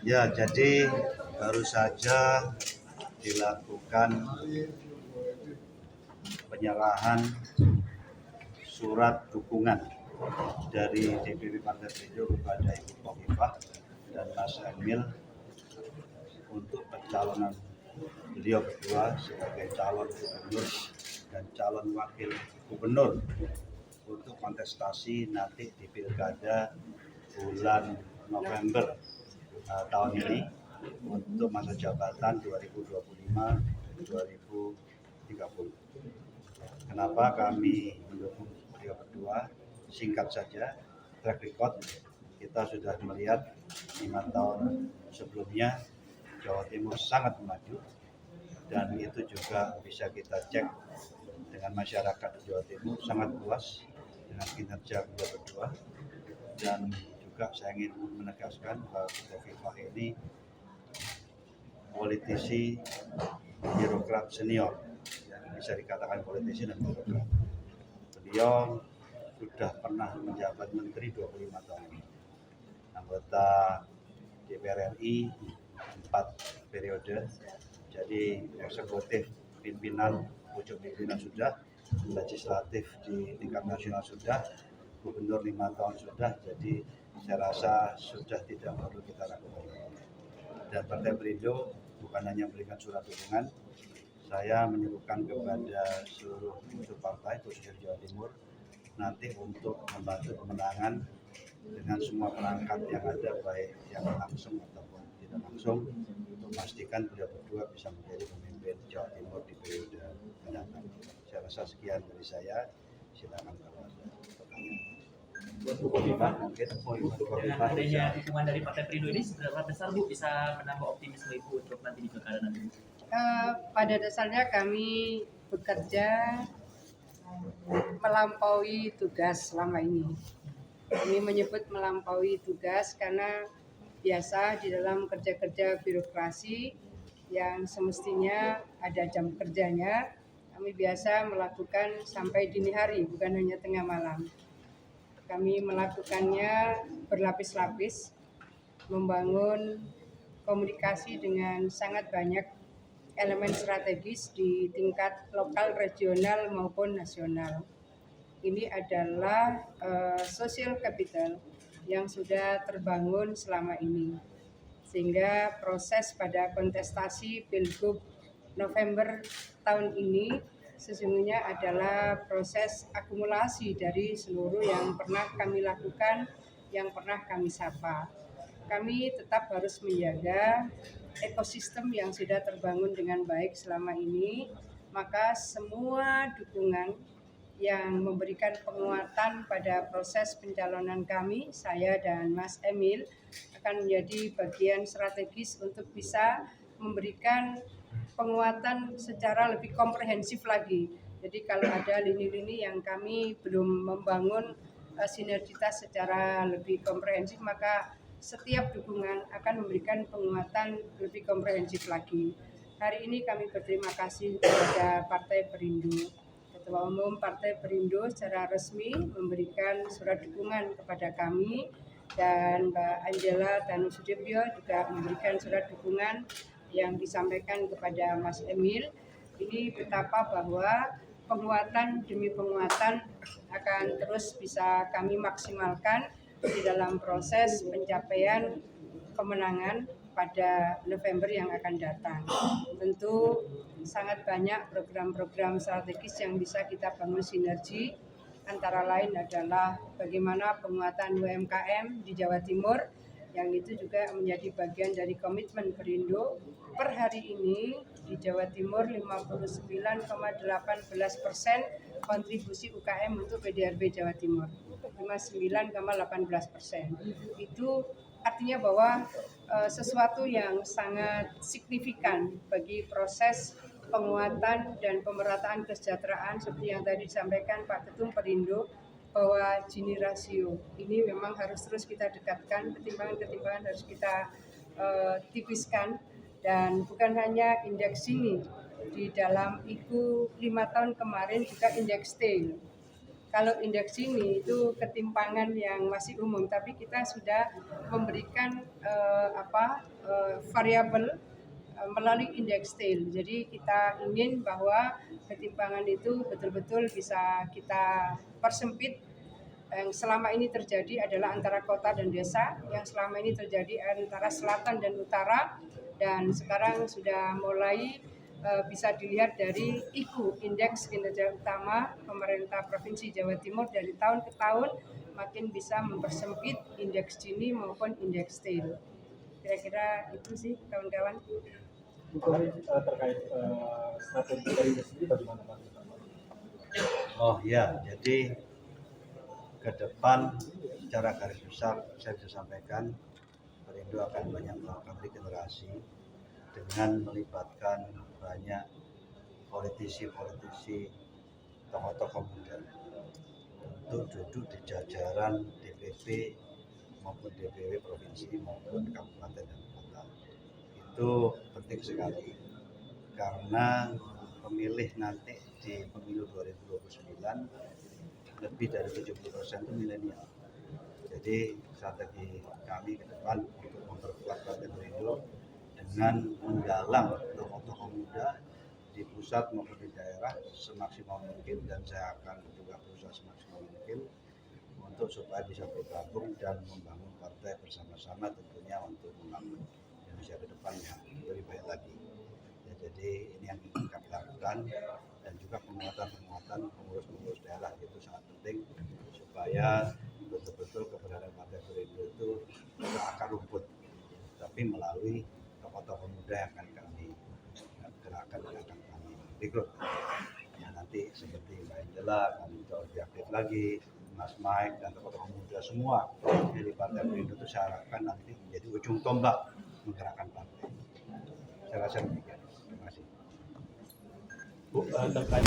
Ya, jadi baru saja dilakukan penyerahan surat dukungan dari DPP Partai Perindo kepada Ibu Khofifah dan Mas Emil untuk pencalonan beliau berdua sebagai calon gubernur dan calon wakil gubernur untuk kontestasi nanti di Pilkada bulan November tahun ini untuk masa jabatan 2025-2030. Kenapa kami mendukung beliau berdua? Singkat saja, track record kita sudah melihat 5 tahun sebelumnya Jawa Timur sangat maju, dan itu juga bisa kita cek dengan masyarakat di Jawa Timur sangat puas dengan kinerja beliau berdua. Dan juga saya ingin menegaskan bahwa Khofifah ini politisi birokrat senior, bisa dikatakan politisi dan birokrat. Beliau sudah pernah menjabat menteri 25 tahun, anggota DPR RI 4 periode, jadi eksekutif pimpinan, pucuk pimpinan sudah, legislatif di tingkat nasional sudah, gubernur 5 tahun sudah, jadi saya rasa sudah tidak perlu kita ragukan. Dan Partai Perindo bukan hanya memberikan surat dukungan, saya menyuruhkan kepada seluruh unsur partai khususnya Jawa Timur nanti untuk membantu kemenangan dengan semua perangkat yang ada, baik yang langsung ataupun tidak langsung, untuk memastikan beliau berdua bisa menjadi pemimpin Jawa Timur di periode mendatang. Saya rasa sekian dari saya. Silakan kalau ada pertanyaan. Buat Bu Khofifah, Mungkin dengan adanya dukungan dari Partai Perindo ini seberapa besar Bu bisa menambah optimisme Ibu untuk nanti di pilkada nanti? Pada dasarnya kami bekerja melampaui tugas selama ini. Kami menyebut melampaui tugas karena biasa di dalam kerja-kerja birokrasi yang semestinya ada jam kerjanya, kami biasa melakukan sampai dini hari, bukan hanya tengah malam. Kami melakukannya berlapis-lapis, membangun komunikasi dengan sangat banyak elemen strategis di tingkat lokal, regional maupun nasional. Ini adalah social capital yang sudah terbangun selama ini, sehingga proses pada kontestasi Pilgub November tahun ini sesungguhnya adalah proses akumulasi dari seluruh yang pernah kami lakukan, yang pernah kami sapa. Kami tetap harus menjaga ekosistem yang sudah terbangun dengan baik selama ini, maka semua dukungan yang memberikan penguatan pada proses pencalonan kami, saya dan Mas Emil, akan menjadi bagian strategis untuk bisa memberikan penguatan secara lebih komprehensif lagi. Jadi kalau ada lini-lini yang kami belum membangun sinergitas secara lebih komprehensif, maka setiap dukungan akan memberikan penguatan lebih komprehensif lagi. Hari ini kami berterima kasih kepada Partai Perindo. Ketua Umum Partai Perindo secara resmi memberikan surat dukungan kepada kami, dan Mbak Angela Tanusudibyo juga memberikan surat dukungan yang disampaikan kepada Mas Emil. Ini betapa bahwa penguatan demi penguatan akan terus bisa kami maksimalkan di dalam proses pencapaian kemenangan pada November yang akan datang. Tentu sangat banyak program-program strategis yang bisa kita bangun sinergi, antara lain adalah bagaimana penguatan UMKM di Jawa Timur, yang itu juga menjadi bagian dari komitmen Perindo. Per hari ini di Jawa Timur 59,18% kontribusi UKM untuk PDRB Jawa Timur, 59,18%. Itu artinya bahwa sesuatu yang sangat signifikan bagi proses penguatan dan pemerataan kesejahteraan seperti yang tadi disampaikan Pak Ketum Perindo, bahwa Gini rasio ini memang harus terus kita dekatkan, ketimpangan-ketimpangan harus kita tipiskan, dan bukan hanya indeks Gini, di dalam IKU 5 tahun kemarin juga indeks TAIL. Kalau indeks ini itu ketimpangan yang masih umum, tapi kita sudah memberikan variabel melalui indeks TAIL. Jadi kita ingin bahwa ketimpangan itu betul-betul bisa kita persempit. Yang selama ini terjadi adalah antara kota dan desa, yang selama ini terjadi antara selatan dan utara, dan sekarang sudah mulai bisa dilihat dari IKU, Indeks Kinerja Utama Pemerintah Provinsi Jawa Timur, dari tahun ke tahun makin bisa mempersempit indeks Gini maupun indeks TAIL. Kira-kira itu sih kawan-kawan. Terkait strategi dari ini sendiri bagaimana Pak? Oh ya, jadi ke depan secara garis besar saya bisa sampaikan Perindo akan banyak melakukan regenerasi dengan melibatkan banyak politisi-politisi, tokoh-tokoh muda untuk duduk di jajaran DPP maupun DPW provinsi maupun kabupaten dan kota. Itu penting sekali karena pemilih nanti di pemilu 2029 lebih dari 70% itu milenial. Jadi strategi kami ke depan untuk memperkuat Partai Perindo dengan menggalang tokoh-tokoh muda di pusat maupun di daerah semaksimal mungkin, dan saya akan juga berusaha semaksimal mungkin untuk supaya bisa bergabung dan membangun partai bersama-sama, tentunya untuk membangun Indonesia ke depan yang lebih baik lagi. Ya, jadi ini yang ingin kami lakukan, dan juga penguatan pengurus-pengurus daerah itu sangat penting supaya betul-betul keberadaan Partai Perindo itu ke akar rumput, tapi melalui tokoh-tokoh muda yang akan kami gerakan dan akan kami rekrut. Ya, nanti seperti Mbak Angela kami juga lebih aktif lagi, Mas Mike dan tokoh-tokoh muda semua dari Partai Perindo itu saya harapkan nanti menjadi ujung tombak menggerakkan partai. Saya rasa demikian. Terima kasih. Bu, terkait